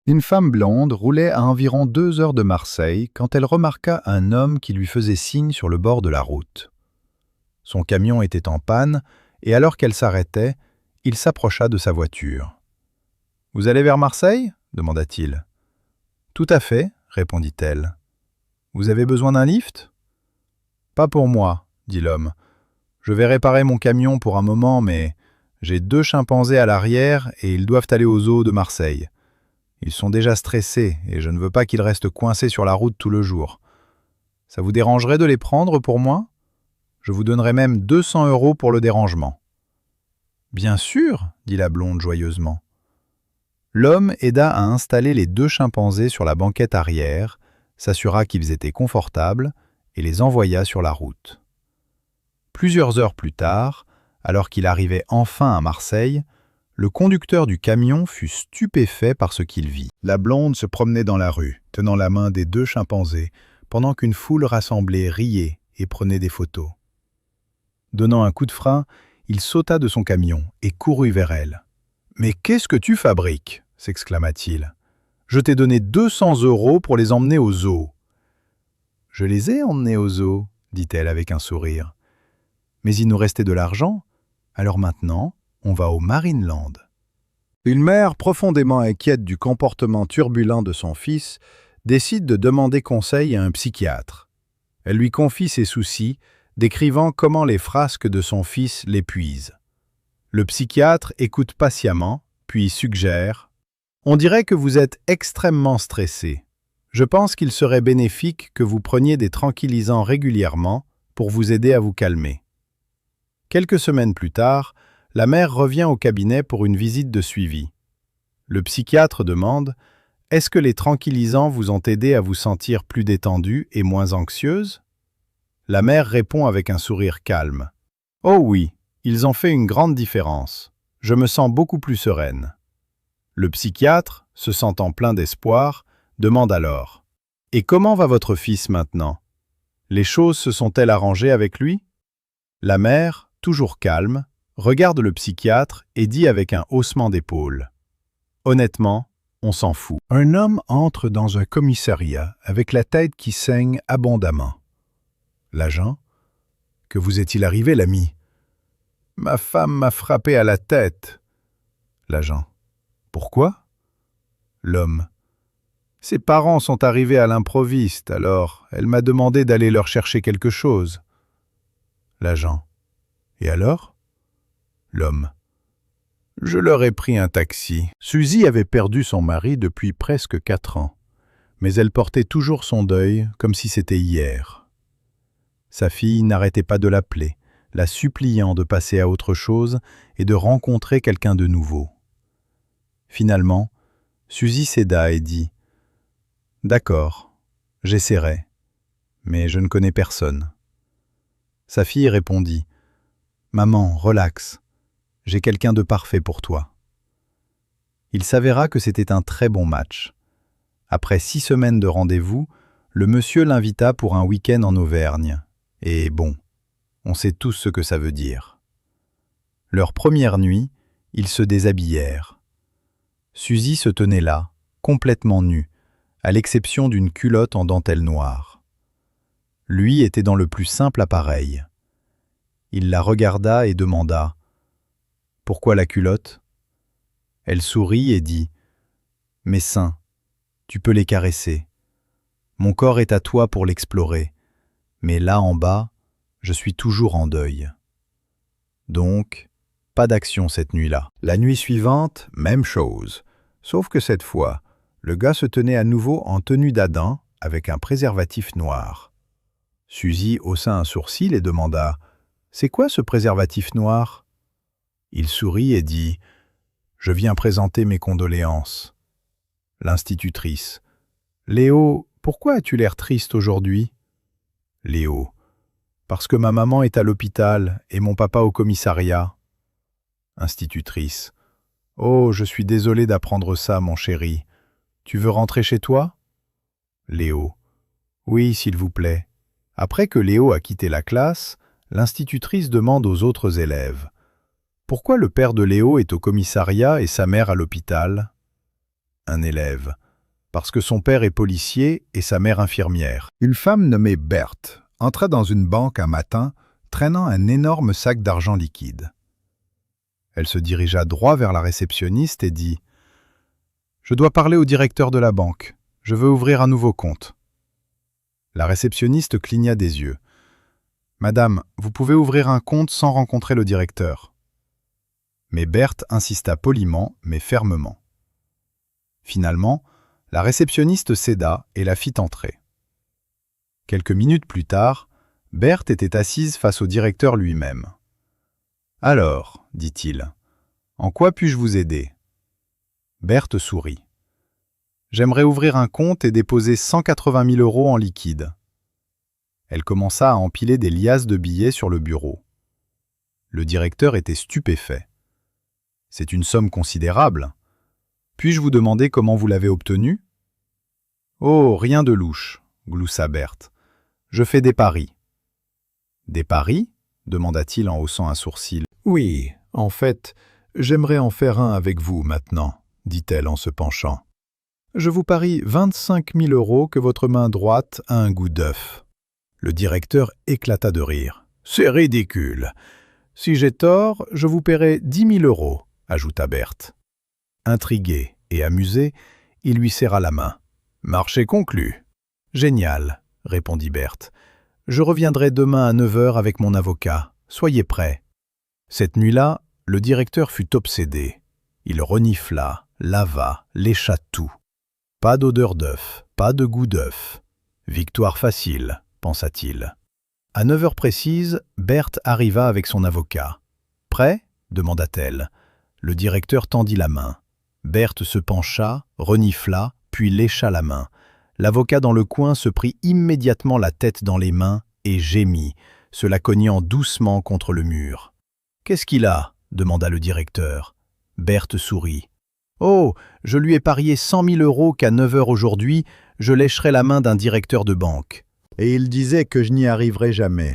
Une femme blonde roulait à environ 2 heures de Marseille quand elle remarqua un homme qui lui faisait signe sur le bord de la route. Son camion était en panne et alors qu'elle s'arrêtait, il s'approcha de sa voiture. « Vous allez vers Marseille ?» demanda-t-il. « Tout à fait, » répondit-elle. « Vous avez besoin d'un lift ?»« Pas pour moi, » dit l'homme. « Je vais réparer mon camion pour un moment, mais j'ai 2 chimpanzés à l'arrière et ils doivent aller au zoo de Marseille. Ils sont déjà stressés et je ne veux pas qu'ils restent coincés sur la route tout le jour. Ça vous dérangerait de les prendre pour moi ? Je vous donnerai même 200 € pour le dérangement. »« Bien sûr, » dit la blonde joyeusement. L'homme aida à installer les 2 chimpanzés sur la banquette arrière, s'assura qu'ils étaient confortables et les envoya sur la route. Plusieurs heures plus tard, alors qu'il arrivait enfin à Marseille, le conducteur du camion fut stupéfait par ce qu'il vit. La blonde se promenait dans la rue, tenant la main des 2 chimpanzés, pendant qu'une foule rassemblée riait et prenait des photos. Donnant un coup de frein, il sauta de son camion et courut vers elle. « Mais qu'est-ce que tu fabriques ?» s'exclama-t-il. « Je t'ai donné 200 € pour les emmener au zoo. »« Je les ai emmenés au zoo, » dit-elle avec un sourire. « Mais il nous restait de l'argent, alors maintenant, on va au Marineland. » Une mère profondément inquiète du comportement turbulent de son fils décide de demander conseil à un psychiatre. Elle lui confie ses soucis, décrivant comment les frasques de son fils l'épuisent. Le psychiatre écoute patiemment, puis suggère « On dirait que vous êtes extrêmement stressé. Je pense qu'il serait bénéfique que vous preniez des tranquillisants régulièrement pour vous aider à vous calmer. » Quelques semaines plus tard, la mère revient au cabinet pour une visite de suivi. Le psychiatre demande « Est-ce que les tranquillisants vous ont aidé à vous sentir plus détendue et moins anxieuse ?» La mère répond avec un sourire calme. « Oh oui, ils ont fait une grande différence. Je me sens beaucoup plus sereine. » Le psychiatre, se sentant plein d'espoir, demande alors « Et comment va votre fils maintenant? Les choses se sont-elles arrangées avec lui ?» La mère, toujours calme, regarde le psychiatre et dit avec un haussement d'épaule « Honnêtement, on s'en fout. » Un homme entre dans un commissariat avec la tête qui saigne abondamment. L'agent: « Que vous est-il arrivé, l'ami? »« Ma femme m'a frappé à la tête. » L'agent: « Pourquoi? » L'homme: « Ses parents sont arrivés à l'improviste, alors elle m'a demandé d'aller leur chercher quelque chose. » L'agent: « Et alors? » L'homme: « Je leur ai pris un taxi. » Suzy avait perdu son mari depuis presque 4 ans, mais elle portait toujours son deuil comme si c'était hier. Sa fille n'arrêtait pas de l'appeler, la suppliant de passer à autre chose et de rencontrer quelqu'un de nouveau. Finalement, Suzy céda et dit « D'accord, j'essaierai, mais je ne connais personne. » Sa fille répondit « Maman, relaxe, j'ai quelqu'un de parfait pour toi. » Il s'avéra que c'était un très bon match. Après 6 semaines de rendez-vous, le monsieur l'invita pour un week-end en Auvergne. Et bon, on sait tous ce que ça veut dire. Leur première nuit, ils se déshabillèrent. Suzy se tenait là, complètement nue, à l'exception d'une culotte en dentelle noire. Lui était dans le plus simple appareil. Il la regarda et demanda « Pourquoi la culotte ?» Elle sourit et dit « Mes seins, tu peux les caresser. Mon corps est à toi pour l'explorer, mais là en bas, je suis toujours en deuil. » Donc, pas d'action cette nuit-là. La nuit suivante, même chose, sauf que cette fois, le gars se tenait à nouveau en tenue d'Adam avec un préservatif noir. Suzy haussa un sourcil et demanda « C'est quoi ce préservatif noir ?» Il sourit et dit « Je viens présenter mes condoléances. » L'institutrice: « Léo, pourquoi as-tu l'air triste aujourd'hui ?» Léo: « Parce que ma maman est à l'hôpital et mon papa au commissariat. » Institutrice: « Oh, je suis désolé d'apprendre ça, mon chéri. Tu veux rentrer chez toi ?» Léo: « Oui, s'il vous plaît. » Après que Léo a quitté la classe, l'institutrice demande aux autres élèves « Pourquoi le père de Léo est au commissariat et sa mère à l'hôpital ?» un élève, parce que son père est policier et sa mère infirmière. Une femme nommée Berthe entra dans une banque un matin, traînant un énorme sac d'argent liquide. Elle se dirigea droit vers la réceptionniste et dit « Je dois parler au directeur de la banque. Je veux ouvrir un nouveau compte. » La réceptionniste cligna des yeux. « Madame, vous pouvez ouvrir un compte sans rencontrer le directeur. » Mais Berthe insista poliment, mais fermement. Finalement, la réceptionniste céda et la fit entrer. Quelques minutes plus tard, Berthe était assise face au directeur lui-même. « Alors, dit-il, en quoi puis-je vous aider ?» Berthe sourit. « J'aimerais ouvrir un compte et déposer 180 000 € en liquide. » Elle commença à empiler des liasses de billets sur le bureau. Le directeur était stupéfait. « C'est une somme considérable. Puis-je vous demander comment vous l'avez obtenue ?»« Oh, rien de louche, » gloussa Berthe. « Je fais des paris. »« Des paris ?» demanda-t-il en haussant un sourcil. « Oui, en fait, j'aimerais en faire un avec vous maintenant, » dit-elle en se penchant. « Je vous parie 25 000 € que votre main droite a un goût d'œuf. » Le directeur éclata de rire. « C'est ridicule. Si j'ai tort, je vous paierai 10 000 €, ajouta Berthe. Intrigué et amusé, il lui serra la main. « Marché conclu. »« Génial, » répondit Berthe. « Je reviendrai demain à 9 h avec mon avocat. Soyez prêts. » Cette nuit-là, le directeur fut obsédé. Il renifla, lava, lécha tout. Pas d'odeur d'œuf, pas de goût d'œuf. Victoire facile, pensa-t-il. À 9 h précises, Berthe arriva avec son avocat. « Prêt ?» demanda-t-elle. Le directeur tendit la main. Berthe se pencha, renifla, puis lécha la main. L'avocat dans le coin se prit immédiatement la tête dans les mains et gémit, se la cognant doucement contre le mur. « Qu'est-ce qu'il a ?» demanda le directeur. Berthe sourit. « Oh, je lui ai parié 100 000 € qu'à 9 h aujourd'hui, je lécherai la main d'un directeur de banque. Et il disait que je n'y arriverais jamais. »